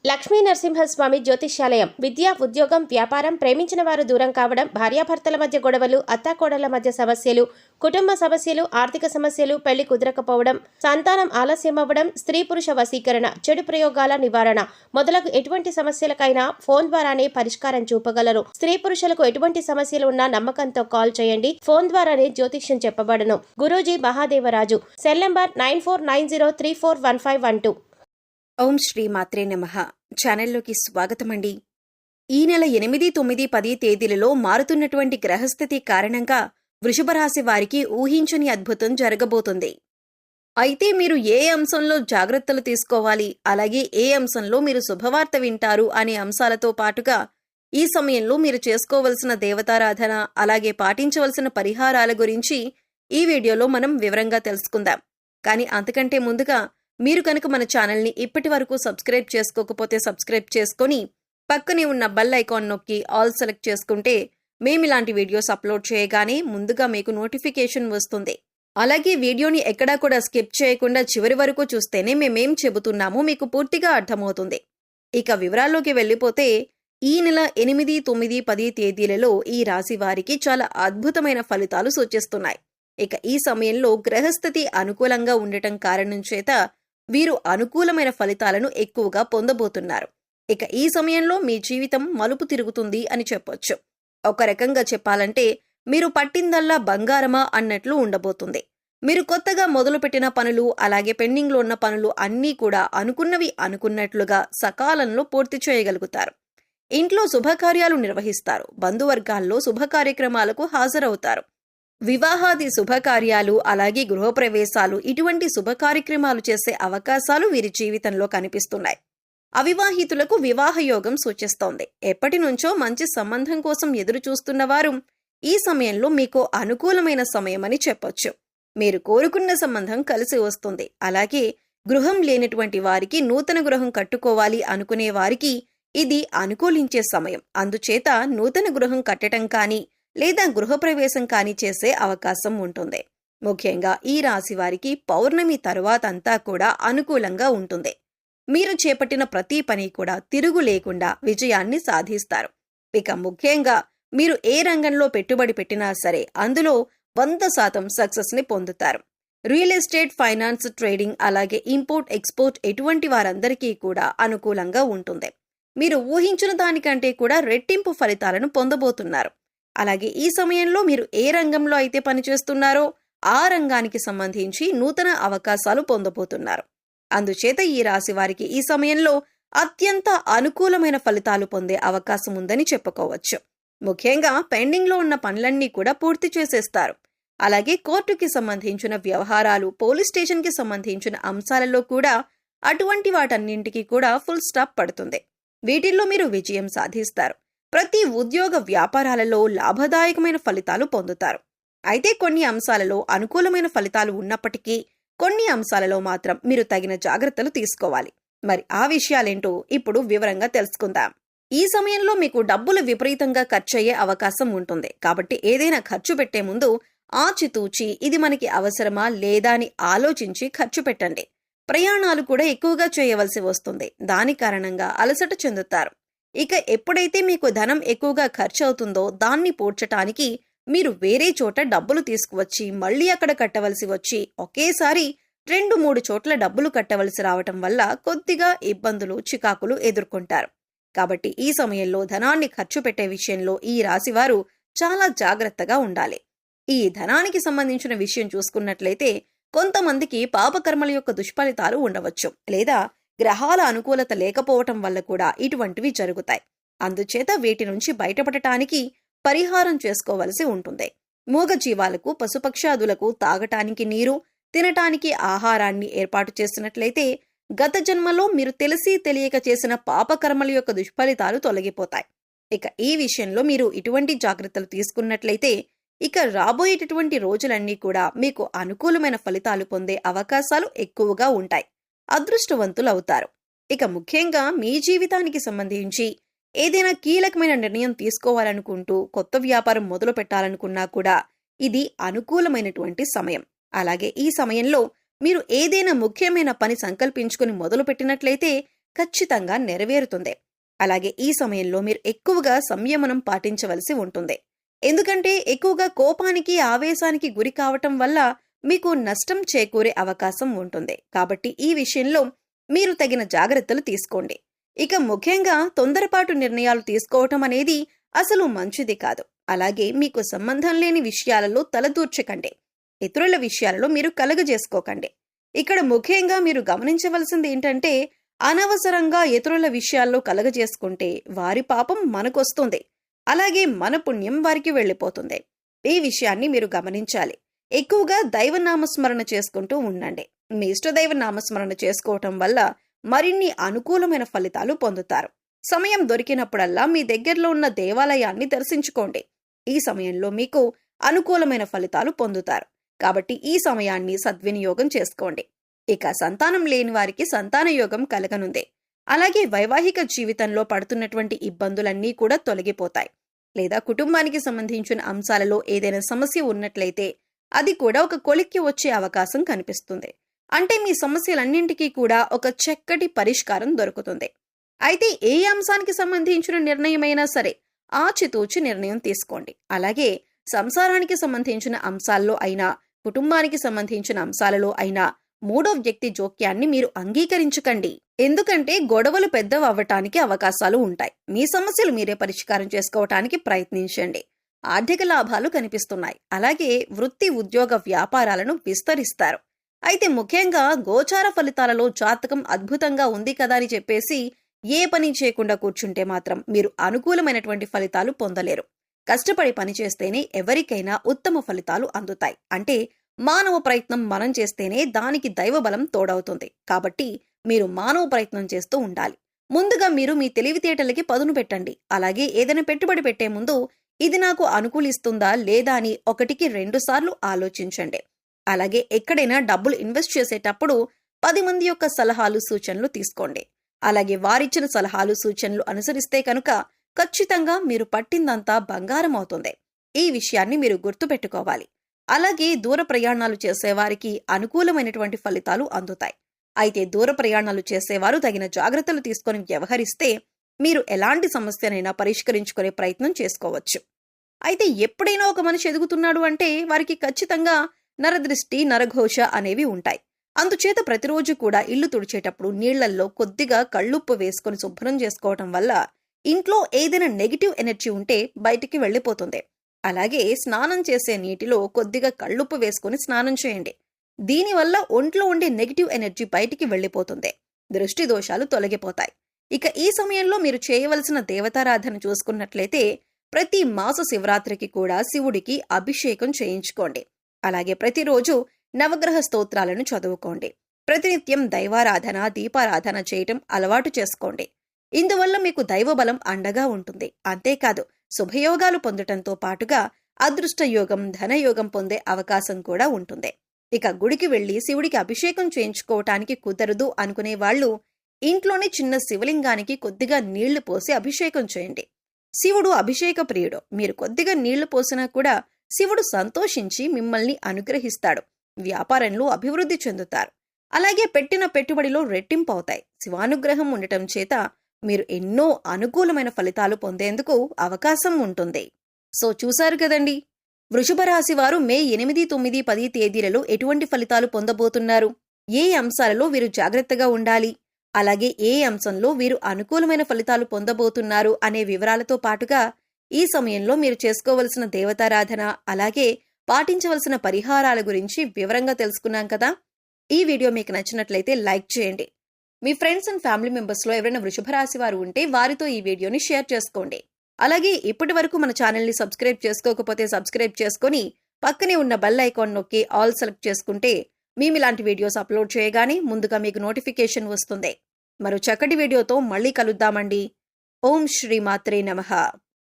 లక్ష్మీ నరసింహస్వామి జ్యోతిష్యాలయం. విద్య, ఉద్యోగం, వ్యాపారం, ప్రేమించిన వారు దూరం కావడం, భార్యాభర్తల మధ్య గొడవలు, అత్తాకోడళ్ల మధ్య సమస్యలు, కుటుంబ సమస్యలు, ఆర్థిక సమస్యలు, పెళ్లి కుదరకపోవడం, సంతానం ఆలస్యమవ్వడం, స్త్రీ పురుష వశీకరణ, చెడు ప్రయోగాల నివారణ మొదలగు ఎటువంటి సమస్యలకైనా ఫోన్ ద్వారానే పరిష్కారం చూపగలరు. స్త్రీ పురుషులకు ఎటువంటి సమస్యలు ఉన్నా నమ్మకంతో కాల్ చేయండి. ఫోన్ ద్వారానే జ్యోతిష్యం చెప్పబడను. గురూజీ మహాదేవరాజు. Cell number 9490341512. ఓం శ్రీ మాత్రే నమః. ఛానల్లోకి స్వాగతమండి. ఈ నెల 8, 9, 10 తేదీలలో మారుతున్నటువంటి గ్రహస్థితి కారణంగా వృషభ రాశి వారికి ఊహించని అద్భుతం జరగబోతుంది. అయితే మీరు ఏ అంశంలో జాగ్రత్తలు తీసుకోవాలి, అలాగే ఏ అంశంలో మీరు శుభవార్త వింటారు అనే అంశాలతో పాటుగా ఈ సమయంలో మీరు చేసుకోవలసిన దేవతారాధన, అలాగే పాటించవలసిన పరిహారాల గురించి ఈ వీడియోలో మనం వివరంగా తెలుసుకుందాం. కానీ అంతకంటే ముందుగా మీరు కనుక మన ఛానల్ని ఇప్పటి వరకు సబ్స్క్రైబ్ చేసుకోకపోతే సబ్స్క్రైబ్ చేసుకొని పక్కనే ఉన్న బెల్ ఐకాన్ నొక్కి ఆల్ సెలెక్ట్ చేసుకుంటే మేమిలాంటి వీడియోస్ అప్లోడ్ చేయగానే ముందుగా మీకు నోటిఫికేషన్ వస్తుంది. అలాగే వీడియోని ఎక్కడా కూడా స్కిప్ చేయకుండా చివరి వరకు చూస్తేనే మేమేం చెబుతున్నామో మీకు పూర్తిగా అర్థమవుతుంది. ఇక వివరాల్లోకి వెళ్ళిపోతే ఈ నెల 8, 9, 10 తేదీలలో ఈ రాశి వారికి చాలా అద్భుతమైన ఫలితాలు సూచిస్తున్నాయి. ఇక ఈ సమయంలో గ్రహస్థితి అనుకూలంగా ఉండటం కారణం చేత వీరు అనుకూలమైన ఫలితాలను ఎక్కువగా పొందబోతున్నారు. ఇక ఈ సమయంలో మీ జీవితం మలుపు తిరుగుతుంది అని చెప్పొచ్చు. ఒక రకంగా చెప్పాలంటే మీరు పట్టిందల్లా బంగారమా అన్నట్లు ఉండబోతుంది. మీరు కొత్తగా మొదలుపెట్టిన పనులు, అలాగే పెండింగ్లో ఉన్న పనులు అన్నీ కూడా అనుకున్నవి అనుకున్నట్లుగా సకాలంలో పూర్తి చేయగలుగుతారు. ఇంట్లో శుభకార్యాలు నిర్వహిస్తారు. బంధువర్గాల్లో శుభ కార్యక్రమాలకు హాజరవుతారు. వివాహాది శుభకార్యాలు, అలాగే గృహప్రవేశాలు, ఇటువంటి శుభ కార్యక్రమాలు చేసే అవకాశాలు వీరి జీవితంలో కనిపిస్తున్నాయి. అవివాహితులకు వివాహ యోగం సూచిస్తోంది. ఎప్పటి నుంచో మంచి సంబంధం కోసం ఎదురు చూస్తున్నవారు ఈ సమయంలో మీకు అనుకూలమైన సమయమని చెప్పొచ్చు. మీరు కోరుకున్న సంబంధం కలిసి వస్తుంది. అలాగే గృహం లేనటువంటి వారికి, నూతన గృహం కట్టుకోవాలి అనుకునే వారికి ఇది అనుకూలించే సమయం. అందుచేత నూతన గృహం కట్టడం కానీ లేదా గృహప్రవేశం కానీ చేసే అవకాశం ఉంటుంది. ముఖ్యంగా ఈ రాశి వారికి పౌర్ణమి తరువాతంతా కూడా అనుకూలంగా ఉంటుంది. మీరు చేపట్టిన ప్రతి పని కూడా తిరుగు లేకుండా విజయాన్ని సాధిస్తారు. ఇక ముఖ్యంగా మీరు ఏ రంగంలో పెట్టుబడి పెట్టినా సరే అందులో 100% సక్సెస్ ని పొందుతారు. రియల్ ఎస్టేట్, ఫైనాన్స్, ట్రేడింగ్, అలాగే ఇంపోర్ట్, ఎక్స్పోర్ట్ ఎటువంటి వారందరికీ కూడా అనుకూలంగా ఉంటుంది. మీరు ఊహించిన దానికంటే కూడా రెట్టింపు ఫలితాలను పొందబోతున్నారు. అలాగే ఈ సమయంలో మీరు ఏ రంగంలో అయితే పనిచేస్తున్నారో ఆ రంగానికి సంబంధించి నూతన అవకాశాలు పొందబోతున్నారు. అందుచేత ఈ రాశి వారికి ఈ సమయంలో అత్యంత అనుకూలమైన ఫలితాలు పొందే అవకాశం ఉందని చెప్పుకోవచ్చు. ముఖ్యంగా పెండింగ్లో ఉన్న పనులన్నీ కూడా పూర్తి చేసేస్తారు. అలాగే కోర్టుకి సంబంధించిన వ్యవహారాలు, పోలీస్ స్టేషన్కి సంబంధించిన అంశాలలో కూడా అటువంటి వాటన్నింటికి కూడా ఫుల్ స్టాప్ పడుతుంది. వీటిల్లో మీరు విజయం సాధిస్తారు. ప్రతి ఉద్యోగ వ్యాపారాలలో లాభదాయకమైన ఫలితాలు పొందుతారు. అయితే కొన్ని అంశాలలో అనుకూలమైన ఫలితాలు ఉన్నప్పటికీ కొన్ని అంశాలలో మాత్రం మీరు తగిన జాగ్రత్తలు తీసుకోవాలి. మరి ఆ విషయాలేంటో ఇప్పుడు వివరంగా తెలుసుకుందాం. ఈ సమయంలో మీకు డబ్బులు విపరీతంగా ఖర్చయ్యే అవకాశం ఉంటుంది. కాబట్టి ఏదైనా ఖర్చు పెట్టే ముందు ఆచితూచి ఇది మనకి అవసరమా లేదా అని ఆలోచించి ఖర్చు పెట్టండి. ప్రయాణాలు కూడా ఎక్కువగా చేయవలసి వస్తుంది. దాని కారణంగా అలసట చెందుతారు. ఇక ఎప్పుడైతే మీకు ధనం ఎక్కువగా ఖర్చు అవుతుందో దాన్ని పూడ్చటానికి మీరు వేరే చోట డబ్బులు తీసుకువచ్చి మళ్లీ అక్కడ కట్టవలసి వచ్చి ఒకేసారి 2-3 చోట్ల డబ్బులు కట్టవలసి రావటం వల్ల కొద్దిగా ఇబ్బందులు, చికాకులు ఎదుర్కొంటారు. కాబట్టి ఈ సమయంలో ధనాన్ని ఖర్చు పెట్టే విషయంలో ఈ రాశివారు చాలా జాగ్రత్తగా ఉండాలి. ఈ ధనానికి సంబంధించిన విషయం చూసుకున్నట్లయితే కొంతమందికి పాపకర్మల యొక్క దుష్ఫలితాలు ఉండవచ్చు, లేదా గ్రహాల అనుకూలత లేకపోవటం వల్ల కూడా ఇటువంటివి జరుగుతాయి. అందుచేత వీటి నుంచి బయటపడటానికి పరిహారం చేసుకోవలసి ఉంటుంది. మూగజీవాలకు, పశుపక్షాదులకు తాగటానికి నీరు, తినటానికి ఆహారాన్ని ఏర్పాటు చేసినట్లయితే గత జన్మలో మీరు తెలిసి తెలియక చేసిన పాపకర్మల యొక్క దుష్ఫలితాలు తొలగిపోతాయి. ఇక ఈ విషయంలో మీరు ఇటువంటి జాగ్రత్తలు తీసుకున్నట్లయితే ఇక రాబోయేటటువంటి రోజులన్నీ కూడా మీకు అనుకూలమైన ఫలితాలు పొందే అవకాశాలు ఎక్కువగా ఉంటాయి. అదృష్టవంతులవుతారు. ఇక ముఖ్యంగా మీ జీవితానికి సంబంధించి ఏదైనా కీలకమైన నిర్ణయం తీసుకోవాలనుకుంటూ కొత్త వ్యాపారం మొదలు పెట్టాలనుకున్నా కూడా ఇది అనుకూలమైనటువంటి సమయం. అలాగే ఈ సమయంలో మీరు ఏదైనా ముఖ్యమైన పని సంకల్పించుకుని మొదలు పెట్టినట్లయితే ఖచ్చితంగా నెరవేరుతుంది. అలాగే ఈ సమయంలో మీరు ఎక్కువగా సంయమనం పాటించవలసి ఉంటుంది. ఎందుకంటే ఎక్కువగా కోపానికి, ఆవేశానికి గురి కావటం వల్ల మీకు నష్టం చేకూరే అవకాశం ఉంటుంది. కాబట్టి ఈ విషయంలో మీరు తగిన జాగ్రత్తలు తీసుకోండి. ఇక ముఖ్యంగా తొందరపాటు నిర్ణయాలు తీసుకోవటం అనేది అసలు మంచిది కాదు. అలాగే మీకు సంబంధం లేని విషయాలలో తలదూర్చకండి. ఇతరుల విషయాలలో మీరు కలగజేసుకోకండి. ఇక్కడ ముఖ్యంగా మీరు గమనించవలసింది ఏంటంటే, అనవసరంగా ఇతరుల విషయాల్లో కలగజేసుకుంటే వారి పాపం మనకొస్తుంది. అలాగే మన పుణ్యం వారికి వెళ్ళిపోతుంది. ఈ విషయాన్ని మీరు గమనించాలి. ఎక్కువగా దైవనామస్మరణ చేసుకుంటూ ఉండండి. మీ ఇష్టదైవ నామస్మరణ చేసుకోవటం వల్ల మరిన్ని అనుకూలమైన ఫలితాలు పొందుతారు. సమయం దొరికినప్పుడల్లా మీ దగ్గరలో ఉన్న దేవాలయాన్ని దర్శించుకోండి. ఈ సమయంలో మీకు అనుకూలమైన ఫలితాలు పొందుతారు. కాబట్టి ఈ సమయాన్ని సద్వినియోగం చేసుకోండి. ఇక సంతానం లేని వారికి సంతాన యోగం కలగనుంది. అలాగే వైవాహిక జీవితంలో పడుతున్నటువంటి ఇబ్బందులన్నీ కూడా తొలగిపోతాయి. లేదా కుటుంబానికి సంబంధించిన అంశాలలో ఏదైనా సమస్య ఉన్నట్లయితే అది కూడా ఒక కొలిక్కి వచ్చే అవకాశం కనిపిస్తుంది. అంటే మీ సమస్యలన్నింటికీ కూడా ఒక చక్కటి పరిష్కారం దొరుకుతుంది. అయితే ఏ అంశానికి సంబంధించిన నిర్ణయమైనా సరే ఆచితూచి నిర్ణయం తీసుకోండి. అలాగే సంసారానికి సంబంధించిన అంశాల్లో అయినా, కుటుంబానికి సంబంధించిన అంశాలలో అయినా మూడో వ్యక్తి జోక్యాన్ని మీరు అంగీకరించకండి. ఎందుకంటే గొడవలు పెద్దవవ్వటానికి అవకాశాలు ఉంటాయి. మీ సమస్యలు మీరే పరిష్కారం చేసుకోవటానికి ప్రయత్నించండి. ఆర్థిక లాభాలు కనిపిస్తున్నాయి. అలాగే వృత్తి, ఉద్యోగ, వ్యాపారాలను విస్తరిస్తారు. అయితే ముఖ్యంగా గోచార ఫలితాలలో జాతకం అద్భుతంగా ఉంది కదా అని చెప్పేసి ఏ పని చేయకుండా కూర్చుంటే మాత్రం మీరు అనుకూలమైనటువంటి ఫలితాలు పొందలేరు. కష్టపడి పని చేస్తేనే ఎవరికైనా ఉత్తమ ఫలితాలు అందుతాయి. అంటే మానవ ప్రయత్నం మనం చేస్తేనే దానికి దైవబలం తోడవుతుంది. కాబట్టి మీరు మానవ ప్రయత్నం చేస్తూ ఉండాలి. ముందుగా మీరు మీ తెలివితేటలకి పదును పెట్టండి. అలాగే ఏదైనా పెట్టుబడి పెట్టే ముందు ఇది నాకు అనుకూలిస్తుందా లేదా అని 1కి 2 సార్లు ఆలోచించండి. అలాగే ఎక్కడైనా డబ్బులు ఇన్వెస్ట్ చేసేటప్పుడు 10 మంది యొక్క సలహాలు, సూచనలు తీసుకోండి. అలాగే వారిచ్చిన సలహాలు, సూచనలు అనుసరిస్తే కనుక ఖచ్చితంగా మీరు పట్టిందంతా బంగారం అవుతుంది. ఈ విషయాన్ని మీరు గుర్తుపెట్టుకోవాలి. అలాగే దూర ప్రయాణాలు చేసేవారికి అనుకూలమైనటువంటి ఫలితాలు అందుతాయి. అయితే దూర ప్రయాణాలు చేసేవారు తగిన జాగ్రత్తలు తీసుకొని వ్యవహరిస్తే మీరు ఎలాంటి సమస్యనైనా పరిష్కరించుకునే ప్రయత్నం చేసుకోవచ్చు. అయితే ఎప్పుడైనా ఒక మనిషి ఎదుగుతున్నాడు అంటే వారికి ఖచ్చితంగా నరదృష్టి, నరఘోష అనేవి ఉంటాయి. అందుచేత ప్రతిరోజు కూడా ఇల్లు తుడిచేటప్పుడు నీళ్లల్లో కొద్దిగా కళ్ళుప్పు వేసుకొని శుభ్రం చేసుకోవటం వల్ల ఇంట్లో ఏదైనా నెగిటివ్ ఎనర్జీ ఉంటే బయటికి వెళ్ళిపోతుంది. అలాగే స్నానం చేసే నీటిలో కొద్దిగా కళ్ళుప్పు వేసుకొని స్నానం చేయండి. దీనివల్ల ఒంట్లో ఉండే నెగిటివ్ ఎనర్జీ బయటికి వెళ్ళిపోతుంది. దృష్టి దోషాలు తొలగిపోతాయి. ఇక ఈ సమయంలో మీరు చేయవలసిన దేవతారాధన చూసుకున్నట్లయితే ప్రతి మాస శివరాత్రికి కూడా శివుడికి అభిషేకం చేయించుకోండి. అలాగే ప్రతిరోజు నవగ్రహ స్తోత్రాలను చదువుకోండి. ప్రతినిత్యం దైవారాధన, దీపారాధన చేయటం అలవాటు చేసుకోండి. ఇందువల్ల మీకు దైవబలం అండగా ఉంటుంది. అంతేకాదు శుభయోగాలు పొందటంతో పాటుగా అదృష్టయోగం, ధనయోగం పొందే అవకాశం కూడా ఉంటుంది. ఇక గుడికి వెళ్లి శివుడికి అభిషేకం చేయించుకోవటానికి కుదరదు అనుకునే వాళ్ళు ఇంట్లోనే చిన్న శివలింగానికి కొద్దిగా నీళ్లు పోసి అభిషేకం చేయండి. శివుడు అభిషేక ప్రియుడు. మీరు కొద్దిగా నీళ్లు పోసినా కూడా శివుడు సంతోషించి మిమ్మల్ని అనుగ్రహిస్తాడు. వ్యాపారంలో అభివృద్ధి చెందుతారు. అలాగే పెట్టిన పెట్టుబడిలో రెట్టింపు అవుతాయి. శివానుగ్రహం ఉండటం చేత మీరు ఎన్నో అనుకూలమైన ఫలితాలు పొందేందుకు అవకాశం ఉంటుంది. సో చూశారు కదండి, వృషభ రాశి వారు మే 8, 9, 10 తేదీలలో ఎటువంటి ఫలితాలు పొందబోతున్నారు, ఏ అంశాలలో వీరు జాగ్రత్తగా ఉండాలి, అలాగే ఏ అంశంలో వీరు అనుకూలమైన ఫలితాలు పొందబోతున్నారు అనే వివరాలతో పాటుగా ఈ సమయంలో మీరు చేసుకోవలసిన దేవతారాధన, అలాగే పాటించవలసిన పరిహారాల గురించి వివరంగా తెలుసుకున్నాం కదా. ఈ వీడియో మీకు నచ్చినట్లయితే లైక్ చేయండి. మీ ఫ్రెండ్స్ అండ్ ఫ్యామిలీ మెంబర్స్లో ఎవరైనా వృషభ రాశి వారు ఉంటే వారితో ఈ వీడియోని షేర్ చేసుకోండి. అలాగే ఇప్పటి వరకు మన ఛానల్ని సబ్స్క్రైబ్ చేసుకోకపోతే సబ్స్క్రైబ్ చేసుకొని పక్కనే ఉన్న బెల్ ఐకాన్ నొక్కి ఆల్ సెలెక్ట్ చేసుకుంటే మేము ఇలాంటి వీడియోస్ అప్లోడ్ చేయగానే ముందుగా మీకు నోటిఫికేషన్ వస్తుంది. మరో చక్కటి వీడియోతో మళ్ళీ కలుద్దామండి. ఓం శ్రీ మాత్రే నమః.